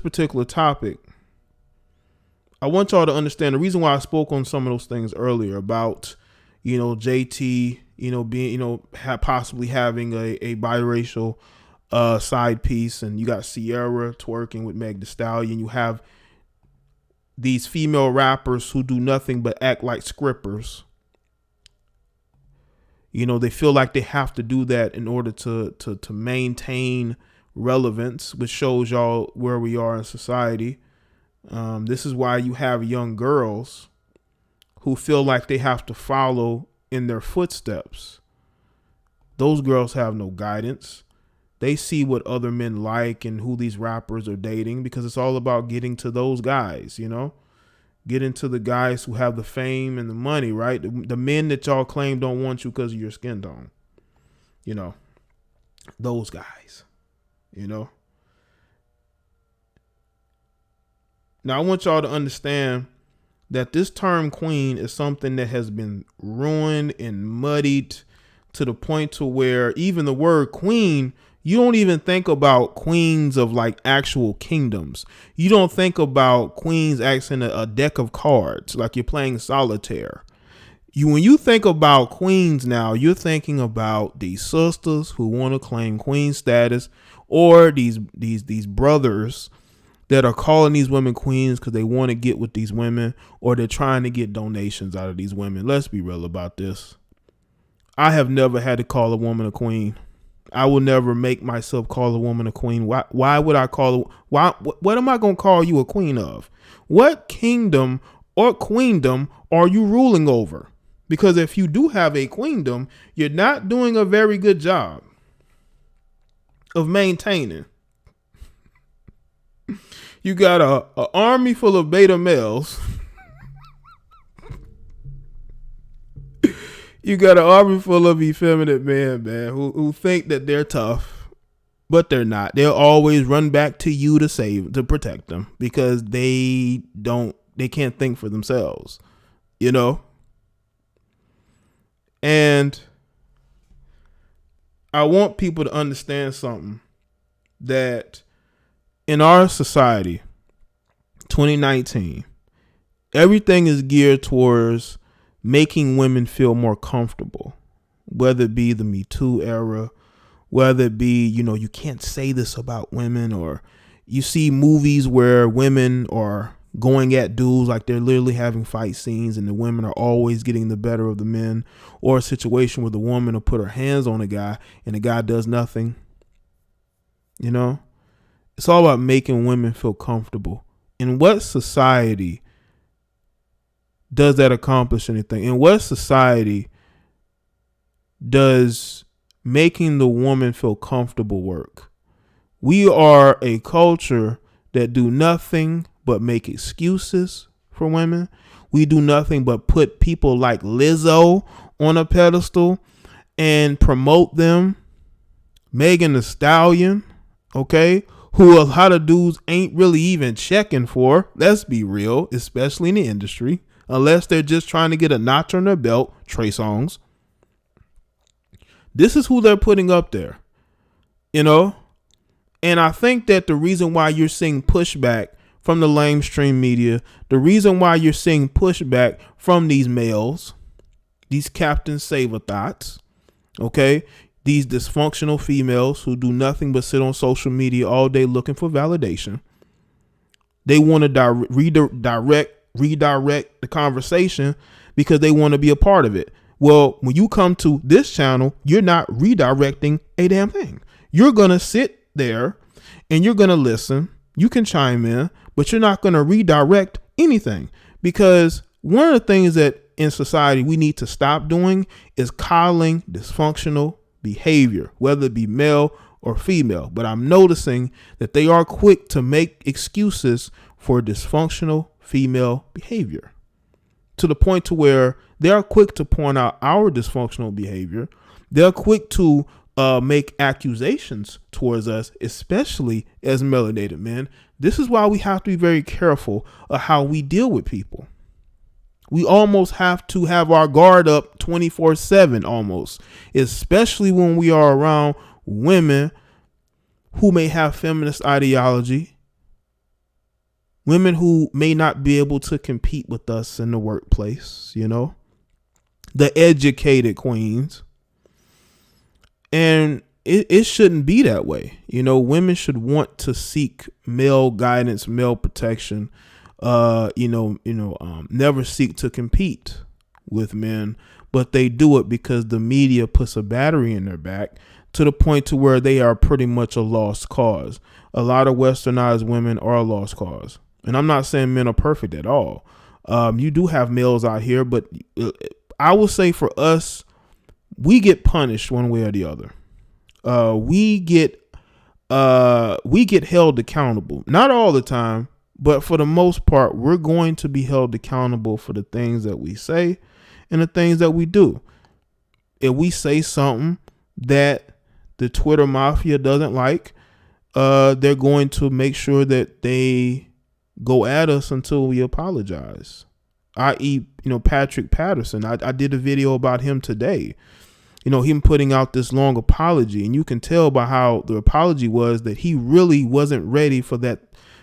particular topic, I want y'all to understand the reason why I spoke on some of those things earlier about, JT, being, possibly having a biracial side piece, and you got Sierra twerking with Meg Thee Stallion. You have these female rappers who do nothing but act like scrippers. They feel like they have to do that in order to maintain relevance, which shows y'all where we are in society. This is why you have young girls who feel like they have to follow in their footsteps. Those girls have no guidance. They see what other men like and who these rappers are dating, because it's all about getting to those guys, getting to the guys who have the fame and the money, right? The men that y'all claim don't want you because of your skin tone, those guys, Now I want y'all to understand that this term queen is something that has been ruined and muddied to the point to where even the word queen, you don't even think about queens of like actual kingdoms. You don't think about queens acting a deck of cards like you're playing solitaire. When you think about queens now, you're thinking about these sisters who want to claim queen status, or these brothers that are calling these women queens because they want to get with these women, or they're trying to get donations out of these women. Let's be real about this. I have never had to call a woman a queen. I will never make myself call a woman a queen. Why would I call what am I going to call you a queen of? What kingdom or queendom are you ruling over? Because if you do have a queendom, you're not doing a very good job of maintaining. You got a army full of beta males. You got an army full of effeminate men, who think that they're tough, but they're not. They'll always run back to you to protect them, because they can't think for themselves, And I want people to understand something, that in our society, 2019, everything is geared towards making women feel more comfortable, whether it be the Me Too era, whether it be, you can't say this about women, or you see movies where women are going at dudes like they're literally having fight scenes, and the women are always getting the better of the men, or a situation where the woman will put her hands on a guy and the guy does nothing. It's all about making women feel comfortable. In what society does that accomplish anything? In what society does making the woman feel comfortable work? We are a culture that do nothing but make excuses for women. We do nothing but put people like Lizzo on a pedestal and promote them. Megan Thee Stallion, okay, who a lot of dudes ain't really even checking for. Let's be real, especially in the industry, unless they're just trying to get a notch on their belt. Trey Songz. This is who they're putting up there, And I think that the reason why you're seeing pushback from the lamestream media, the reason why you're seeing pushback from these males, these Captain Save-A-Thoughts, okay, these dysfunctional females who do nothing but sit on social media all day looking for validation. They want to redirect the conversation because they want to be a part of it. Well, when you come to this channel, you're not redirecting a damn thing. You're going to sit there and you're going to listen. You can chime in, but you're not going to redirect anything, because one of the things that in society we need to stop doing is coddling dysfunctional behavior, whether it be male or female. But I'm noticing that they are quick to make excuses for dysfunctional female behavior, to the point to where they are quick to point out our dysfunctional behavior. They're quick to make accusations towards us, especially as melanated men. This is why we have to be very careful of how we deal with people. We almost have to have our guard up 24/7 almost, especially when we are around women who may have feminist ideology, women who may not be able to compete with us in the workplace, you know, the educated queens. And it shouldn't be that way. You know, women should want to seek male guidance, male protection, never seek to compete with men, but they do it because the media puts a battery in their back to the point to where they are pretty much a lost cause. A lot of westernized women are a lost cause. And I'm not saying men are perfect at all. You do have males out here, but I will say for us, we get punished one way or the other. We get held accountable. Not all the time, but for the most part, we're going to be held accountable for the things that we say and the things that we do. If we say something that the Twitter mafia doesn't like, they're going to make sure that they go at us until we apologize. I.e., Patrick Patterson. I did a video about him today. Him putting out this long apology, and you can tell by how the apology was that he really wasn't ready for that,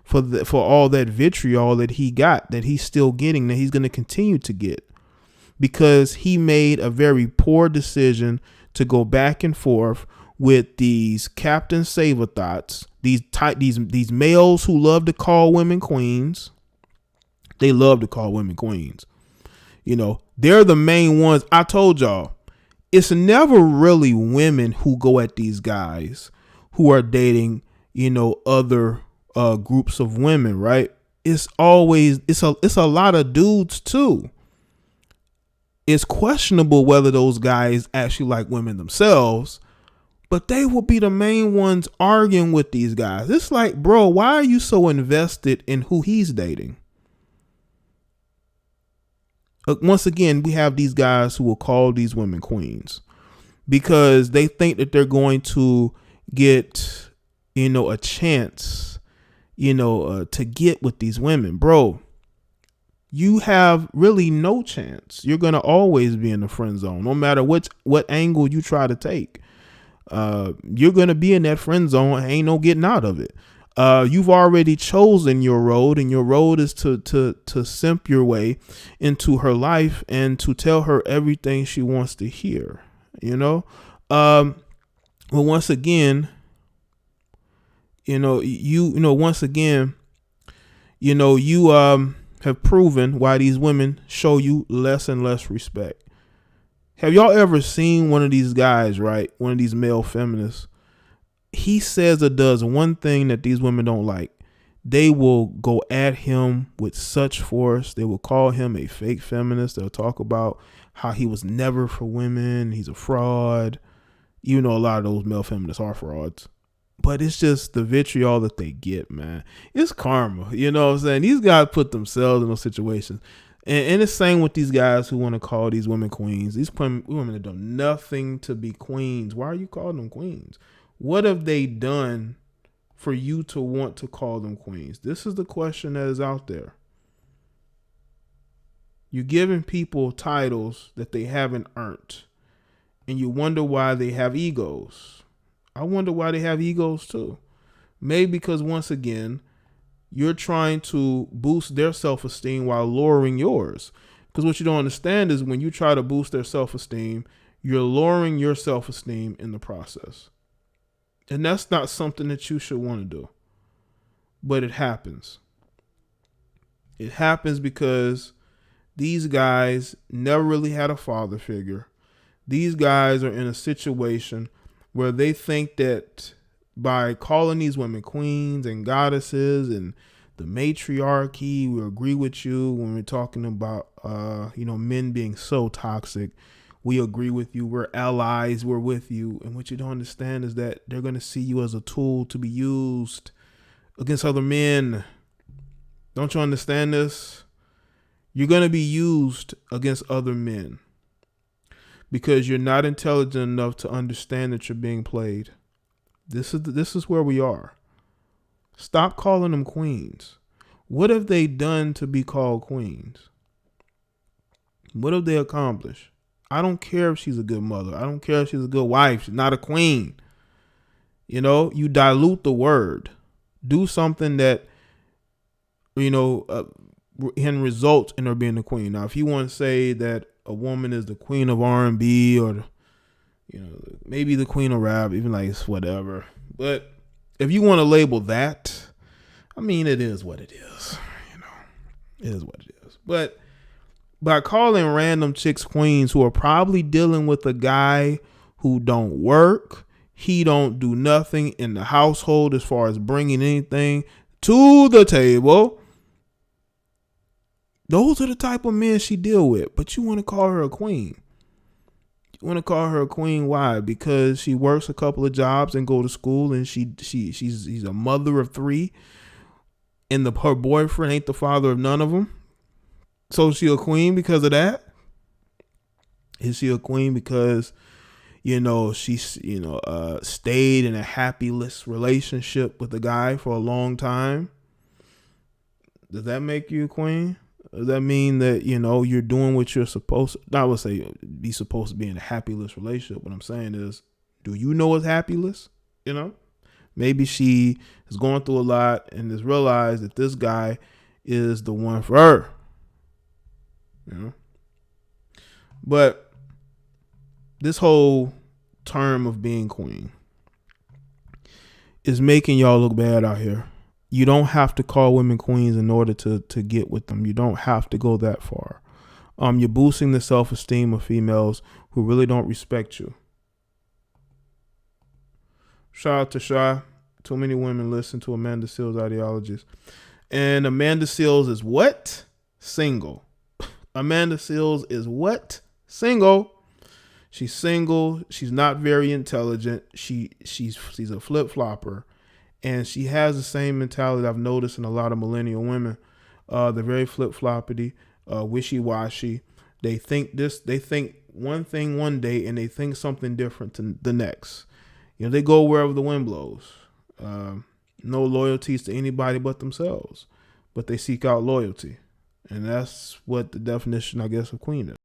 for all that vitriol that he got, that he's still getting, that he's going to continue to get, because he made a very poor decision to go back and forth with these Captain Saver thoughts, these males who love to call women queens. They love to call women queens. They're the main ones. I told y'all, it's never really women who go at these guys who are dating, other groups of women, right? It's always, it's a lot of dudes too. It's questionable whether those guys actually like women themselves, but they will be the main ones arguing with these guys. It's like, bro, why are you so invested in who he's dating? Once again, we have these guys who will call these women queens because they think that they're going to get, a chance, to get with these women. Bro, you have really no chance. You're going to always be in the friend zone, no matter what angle you try to take. You're going to be in that friend zone. Ain't no getting out of it. You've already chosen your road, and your road is to simp your way into her life and to tell her everything she wants to hear, Well, once again, you have proven why these women show you less and less respect. Have y'all ever seen one of these guys, right? One of these male feminists. He says or does one thing that these women don't like. They will go at him with such force. They will call him a fake feminist. They'll talk about how he was never for women. He's a fraud. A lot of those male feminists are frauds. But it's just the vitriol that they get, man. It's karma. You know what I'm saying? These guys put themselves in those situations. And it's same with these guys who want to call these women queens. These women have done nothing to be queens. Why are you calling them queens? What have they done for you to want to call them queens? This is the question that is out there. You're giving people titles that they haven't earned, and you wonder why they have egos. I wonder why they have egos too. Maybe because, once again, you're trying to boost their self-esteem while lowering yours. Because what you don't understand is when you try to boost their self-esteem, you're lowering your self-esteem in the process. And that's not something that you should want to do. But it happens. It happens because these guys never really had a father figure. These guys are in a situation where they think that by calling these women queens and goddesses and the matriarchy, we agree with you when we're talking about, men being so toxic. We agree with you. We're allies. We're with you. And what you don't understand is that they're going to see you as a tool to be used against other men. Don't you understand this? You're going to be used against other men because you're not intelligent enough to understand that you're being played. This is where we are. Stop calling them queens. What have they done to be called queens? What have they accomplished? I don't care if she's a good mother. I don't care if she's a good wife. She's not a queen. You dilute the word. Do something that and result in her being the queen. Now, if you want to say that a woman is the queen of R&B or, maybe the queen of rap, even like it's whatever. But if you want to label that, I mean, it is what it is. It is what it is. But by calling random chicks queens who are probably dealing with a guy who don't work, he don't do nothing in the household as far as bringing anything to the table, those are the type of men she deal with. But you want to call her a queen. You want to call her a queen. Why? Because she works a couple of jobs and go to school, and she's a mother of 3, and her boyfriend ain't the father of none of them. So is she a queen because of that? Is she a queen because she stayed in a happyless relationship with a guy for a long time? Does that make you a queen? Does that mean that you're doing what you're supposed to? I would say be supposed to be in a happyless relationship. What I'm saying is, do you know what's happyless? Maybe she is going through a lot and has realized that this guy is the one for her. But this whole term of being queen is making y'all look bad out here. You don't have to call women queens in order to get with them. You don't have to go that far. You're boosting the self-esteem of females who really don't respect you. Shout out to Shy. Too many women listen to Amanda Seales' ideologies. And Amanda Seales is what? Single. Amanda Seales is what? Single. She's single. She's not very intelligent. She's a flip-flopper. And she has the same mentality I've noticed in a lot of millennial women. They're very flip-floppity, wishy-washy. They think one thing one day and they think something different to the next. They go wherever the wind blows. No loyalties to anybody but themselves. But they seek out loyalty. And that's what the definition, I guess, of queen is.